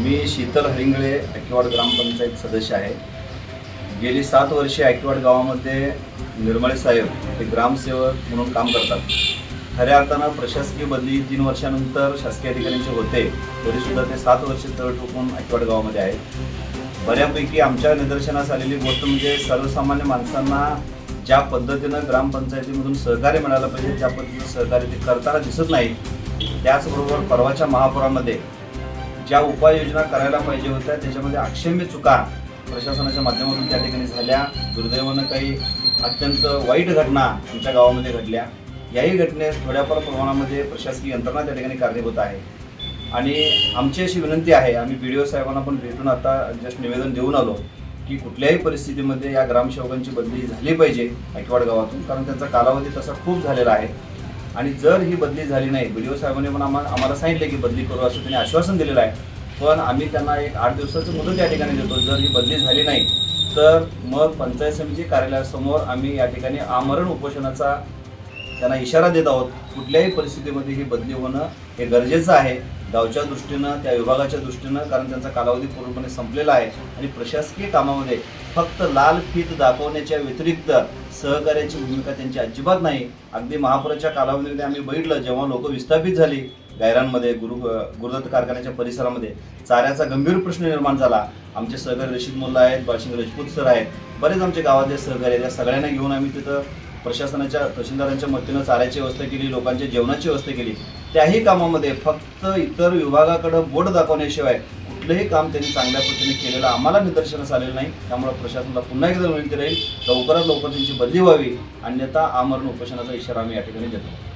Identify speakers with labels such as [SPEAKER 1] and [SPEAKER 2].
[SPEAKER 1] मी शीतल हरिंगळे ऐकेवाड ग्रामपंचायत सदस्य आहे. गेली 7 वर्षे ऐकेवाड गावामध्ये निर्मळे साहेब हे ग्रामसेवक म्हणून काम करतात. खऱ्या अर्थानं प्रशासकीय बदली 3 वर्षानंतर शासकीय अधिकाऱ्यांचे होते, तरीसुद्धा ते 7 वर्षे तळ ठोकून ऐकेवाड गावामध्ये आहेत. बऱ्यापैकी आमच्या निदर्शनास आलेली गोष्ट म्हणजे सर्वसामान्य माणसांना ज्या पद्धतीनं ग्रामपंचायतीमधून सहकार्य मिळालं पाहिजे त्या पद्धतीनं सहकार्य ते करताना दिसत नाही. त्याचबरोबर परवाच्या महापुरामध्ये ज्या उपाययोजना करायला पाहिजे होत्या त्याच्यामध्ये अक्षम्य चुका प्रशासनाच्या माध्यमातून त्या ठिकाणी झाल्या. दुर्दैवानं काही अत्यंत वाईट घटना आमच्या गावामध्ये घडल्या. याही घटनेस थोड्याफार प्रमाणामध्ये प्रशासकीय यंत्रणा त्या ठिकाणी कारणीभूत आहे. आणि आमची अशी विनंती आहे, आम्ही BDO साहेबांना पण भेटून आता जस्ट निवेदन देऊन आलो की कुठल्याही परिस्थितीमध्ये या ग्रामसेवकांची बदली झाली पाहिजे ऐकेवाड गावातून, कारण त्यांचा कालावधी तसा खूप झालेला आहे. आणि जर ही बदली झाली नाही, BDO साहेबांनी पण आम्हाला सांगितले की बदली करू असं त्यांनी आश्वासन दिलेलं आहे. पण आम्ही त्यांना एक 8 दिवसाचं मुदत या ठिकाणी देतो. जर ही बदली झाली नाही तर मग पंचायत समिती कार्यालयासमोर आम्ही या ठिकाणी आमरण उपोषणाचा त्यांना इशारा देत आहोत. कुठल्याही परिस्थितीमध्ये ही बदली होणं हे गरजेचं आहे गावच्या दृष्टीनं, त्या विभागाच्या दृष्टीनं, कारण त्यांचा कालावधी पूर्णपणे संपलेला आहे. आणि प्रशासकीय कामामध्ये फक्त लाल फीत दाखवण्याच्या व्यतिरिक्त सहकार्याची भूमिका त्यांची अजिबात नाही. अगदी महापुराच्या कालावधीमध्ये आम्ही बघितलं, जेव्हा लोक विस्थापित झाली गायरांमध्ये, गुरुदत्त कारखान्याच्या परिसरामध्ये चाऱ्याचा गंभीर प्रश्न निर्माण झाला. आमचे सहकारी रशीद मुल्ला आहेत, बाळशिंग राजपूत सर आहेत, बरेच आमचे गावातले सहकारी आहेत. या सगळ्यांना घेऊन आम्ही तिथं प्रशासनाच्या तहसीलदारांच्या मदतीनं चाऱ्याची व्यवस्था केली, लोकांच्या जेवणाची व्यवस्था केली. त्याही कामामध्ये फक्त इतर विभागाकडे बोट दाखवण्याशिवाय कुठलंही काम त्यांनी चांगल्या पद्धतीने केलेलं आम्हाला निदर्शनास आलेलं नाही. त्यामुळे प्रशासनाला पुन्हा एकदा विनंती राहील, लवकरात लवकर त्यांची बदली व्हावी, अन्यथा आमरण उपोषणाचा इशारा आम्ही या ठिकाणी देतो.